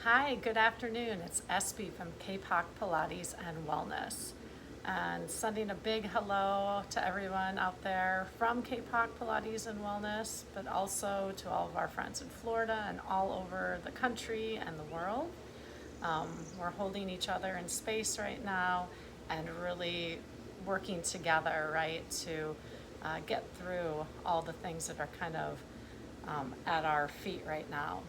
Hi, good afternoon. It's Espy from Kapok Pilates and Wellness. And sending a big hello to everyone out there from Kapok Pilates and Wellness, but also to all of our friends in Florida and all over the country and the world. We're holding each other in space right now and really working together, right, to get through all the things that are kind of at our feet right now.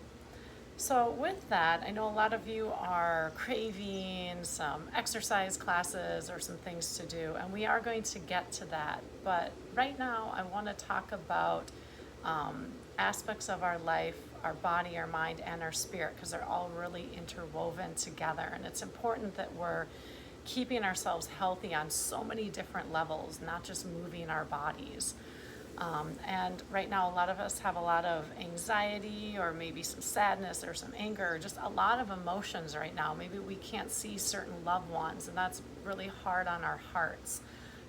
So with that, I know a lot of you are craving some exercise classes or some things to do, and we are going to get to that. But right now, I want to talk about aspects of our life, our body, our mind, and our spirit, because they're all really interwoven together. And it's important that we're keeping ourselves healthy on so many different levels, not just moving our bodies. And right now, a lot of us have a lot of anxiety or maybe some sadness or some anger, or just a lot of emotions right now. Maybe we can't see certain loved ones, and that's really hard on our hearts,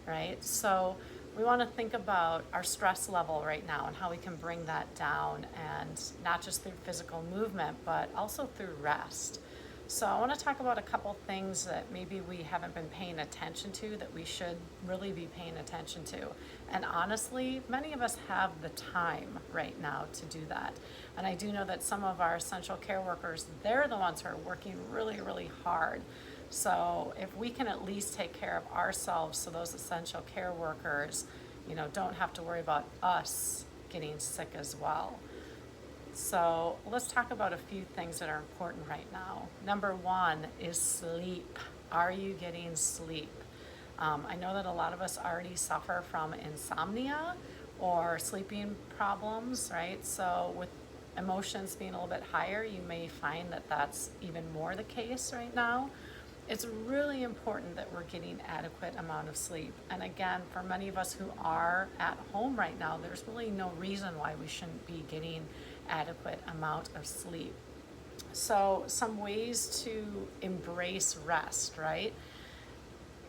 right? So we want to think about our stress level right now and how we can bring that down, and not just through physical movement, but also through rest. So I want to talk about a couple things that maybe we haven't been paying attention to that we should really be paying attention to. And honestly, many of us have the time right now to do that. And I do know that some of our essential care workers, they're the ones who are working really, really hard. So if we can at least take care of ourselves so those essential care workers, don't have to worry about us getting sick as well. So let's talk about a few things that are important right now. Number one is sleep. Are you getting sleep? I know that a lot of us already suffer from insomnia or sleeping problems, right? So with emotions being a little bit higher, you may find that that's even more the case right now. It's really important that we're getting adequate amount of sleep. And again, for many of us who are at home right now, there's really no reason why we shouldn't be getting adequate amount of sleep. So some ways to embrace rest, right?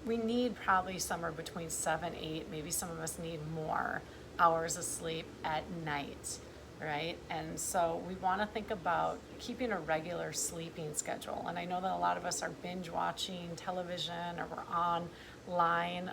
We need probably somewhere between 7, 8, maybe some of us need more hours of sleep at night, right? And so we want to think about keeping a regular sleeping schedule. And I know that a lot of us are binge watching television or we're online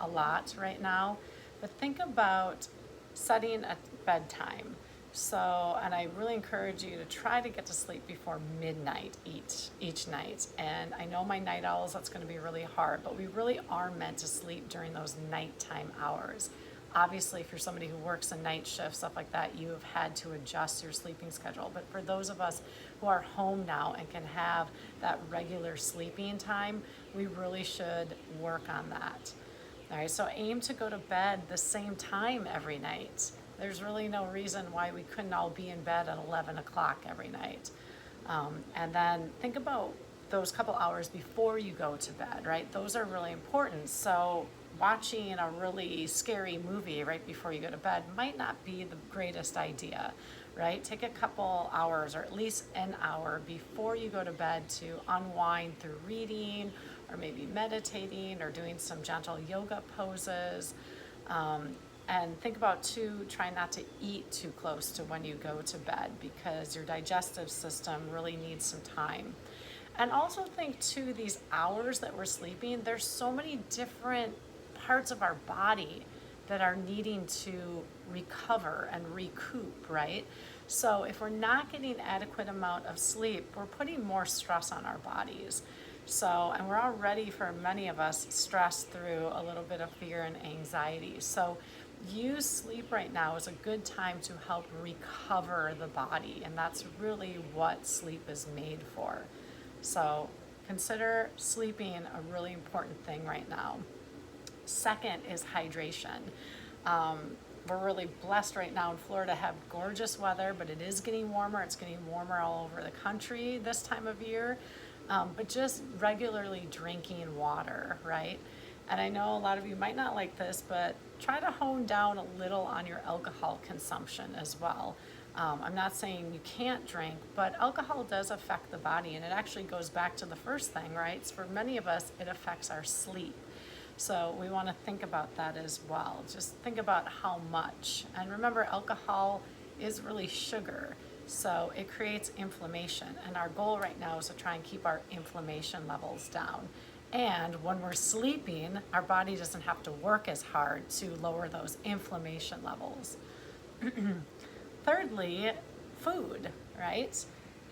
a lot right now, but think about setting a bedtime. So, and I really encourage you to try to get to sleep before midnight each night. And I know my night owls, that's going to be really hard, but we really are meant to sleep during those nighttime hours. Obviously, if you're somebody who works a night shift, stuff like that, you have had to adjust your sleeping schedule. But for those of us who are home now and can have that regular sleeping time, we really should work on that. All right, so aim to go to bed the same time every night. There's really no reason why we couldn't all be in bed at 11 o'clock every night. And then think about those couple hours before you go to bed, right? Those are really important. So watching a really scary movie right before you go to bed might not be the greatest idea, right? Take a couple hours or at least an hour before you go to bed to unwind through reading or maybe meditating or doing some gentle yoga poses. And think about too, try not to eat too close to when you go to bed because your digestive system really needs some time. And also think too, these hours that we're sleeping, there's so many different parts of our body that are needing to recover and recoup, right? So if we're not getting adequate amount of sleep, we're putting more stress on our bodies. So, and we're already, for many of us, stressed through a little bit of fear and anxiety. So use sleep right now as a good time to help recover the body. And that's really what sleep is made for. So consider sleeping a really important thing right now. Second is hydration. We're really blessed right now in Florida to have gorgeous weather, but it is getting warmer. It's getting warmer all over the country this time of year. But just regularly drinking water, right? And I know a lot of you might not like this, but try to hone down a little on your alcohol consumption as well. I'm not saying you can't drink, but alcohol does affect the body, and it actually goes back to the first thing, right? So for many of us, it affects our sleep. So we want to think about that as well. Just think about how much. And remember, alcohol is really sugar. So it creates inflammation. And our goal right now is to try and keep our inflammation levels down. And when we're sleeping, our body doesn't have to work as hard to lower those inflammation levels. Thirdly, food, right?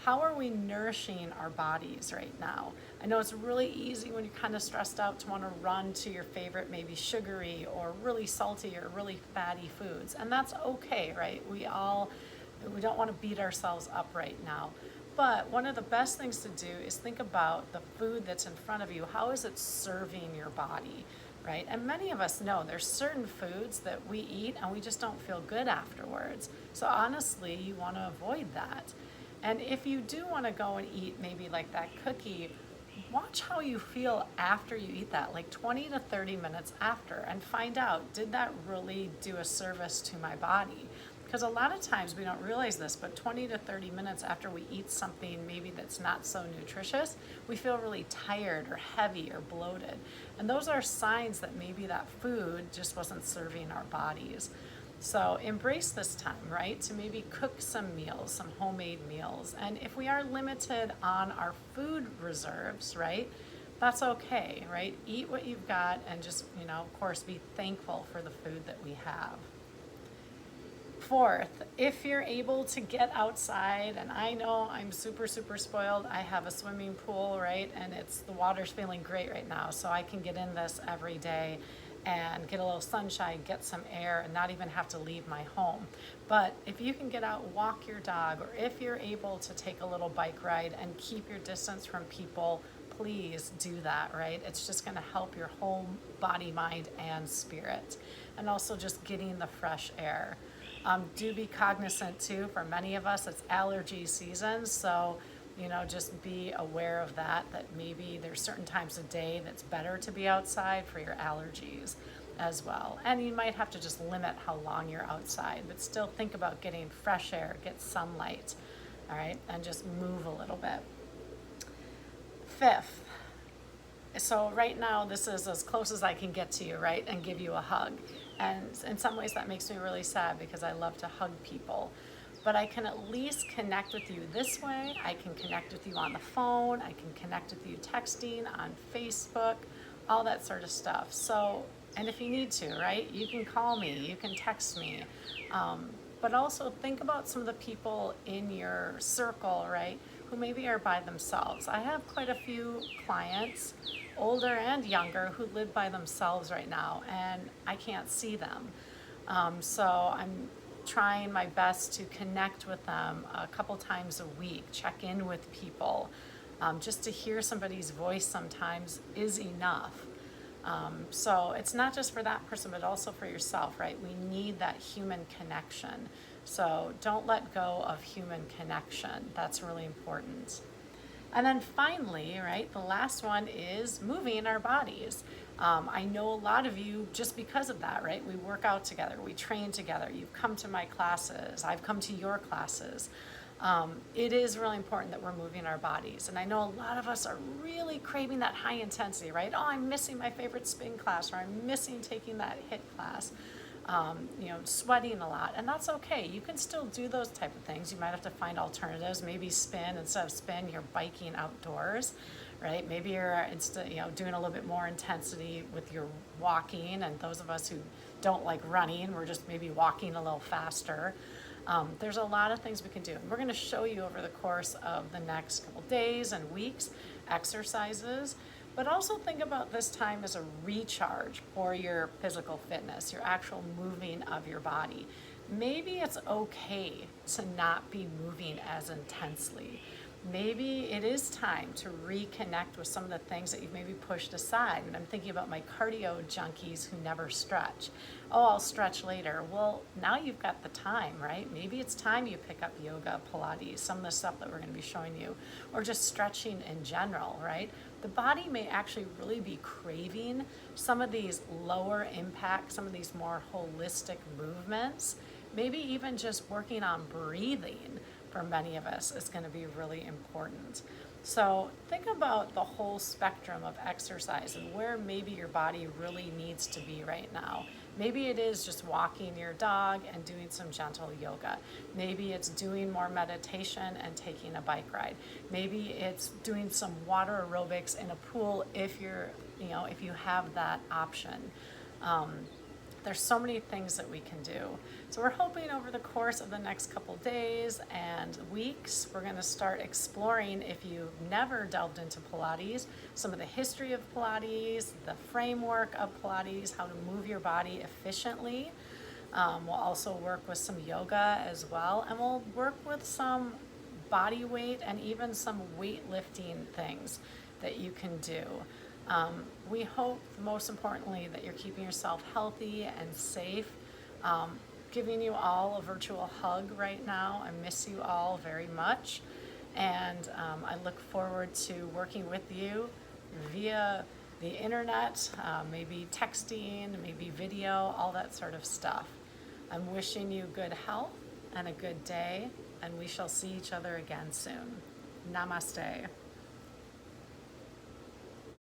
How are we nourishing our bodies right now? I know it's really easy when you're kind of stressed out to want to run to your favorite, maybe sugary or really salty or really fatty foods. And that's okay, right? We don't want to beat ourselves up right now. But one of the best things to do is think about the food that's in front of you. How is it serving your body, right? And many of us know there's certain foods that we eat and we just don't feel good afterwards. So honestly, you want to avoid that. And if you do want to go and eat maybe like that cookie, watch how you feel after you eat that, like 20 to 30 minutes after, and find out, did that really do a service to my body? Because a lot of times we don't realize this, but 20 to 30 minutes after we eat something maybe that's not so nutritious, we feel really tired or heavy or bloated. And those are signs that maybe that food just wasn't serving our bodies. So embrace this time, right? To maybe cook some meals, some homemade meals. And if we are limited on our food reserves, right? That's okay, right? Eat what you've got and just, of course, be thankful for the food that we have. Fourth, if you're able to get outside, and I know I'm super, super spoiled. I have a swimming pool, right? And the water's feeling great right now. So I can get in this every day and get a little sunshine, get some air, and not even have to leave my home. But if you can get out, walk your dog, or if you're able to take a little bike ride and keep your distance from people, please do that, right? It's just gonna help your whole body, mind, and spirit. And also just getting the fresh air. Do be cognizant too, for many of us, it's allergy season, so just be aware of that maybe there's certain times of day that's better to be outside for your allergies as well. And you might have to just limit how long you're outside, but still think about getting fresh air, get sunlight, all right, and just move a little bit. Fifth, so right now this is as close as I can get to you, right, and give you a hug. And in some ways that makes me really sad because I love to hug people. But I can at least connect with you this way. I can connect with you on the phone. I can connect with you texting, on Facebook, all that sort of stuff. So, and if you need to, right, you can call me, you can text me. But also think about some of the people in your circle, right, who maybe are by themselves. I have quite a few clients, older and younger, who live by themselves right now, and I can't see them. So I'm trying my best to connect with them a couple times a week, check in with people. Just to hear somebody's voice sometimes is enough. So it's not just for that person, but also for yourself, right? We need that human connection. So don't let go of human connection. That's really important. And then finally, right, the last one is moving our bodies. I know a lot of you, just because of that, right, we work out together, we train together, you've come to my classes, I've come to your classes. It is really important that we're moving our bodies. And I know a lot of us are really craving that high intensity, right? Oh, I'm missing my favorite spin class, or I'm missing taking that HIIT class. Sweating a lot, and that's okay. You can still do those type of things. You might have to find alternatives. Maybe spin, instead of spin, you're biking outdoors, right? Maybe you're doing a little bit more intensity with your walking, and those of us who don't like running, we're just maybe walking a little faster. There's a lot of things we can do. And we're going to show you over the course of the next couple days and weeks exercises. But also think about this time as a recharge for your physical fitness, your actual moving of your body. Maybe it's okay to not be moving as intensely. Maybe it is time to reconnect with some of the things that you've maybe pushed aside. And I'm thinking about my cardio junkies who never stretch. Oh, I'll stretch later. Well, now you've got the time, right? Maybe it's time you pick up yoga, Pilates, some of the stuff that we're going to be showing you, or just stretching in general, right? The body may actually really be craving some of these lower impact, some of these more holistic movements. Maybe even just working on breathing for many of us is going to be really important. So think about the whole spectrum of exercise and where maybe your body really needs to be right now. Maybe it is just walking your dog and doing some gentle yoga. Maybe it's doing more meditation and taking a bike ride. Maybe it's doing some water aerobics in a pool if if you have that option. There's so many things that we can do. So we're hoping over the course of the next couple days and weeks, we're going to start exploring, if you've never delved into Pilates, some of the history of Pilates, the framework of Pilates, how to move your body efficiently. We'll also work with some yoga as well, and we'll work with some body weight and even some weightlifting things that you can do. We hope, most importantly, that you're keeping yourself healthy and safe. Giving you all a virtual hug right now. I miss you all very much. And I look forward to working with you via the internet, maybe texting, maybe video, all that sort of stuff. I'm wishing you good health and a good day, and we shall see each other again soon. Namaste.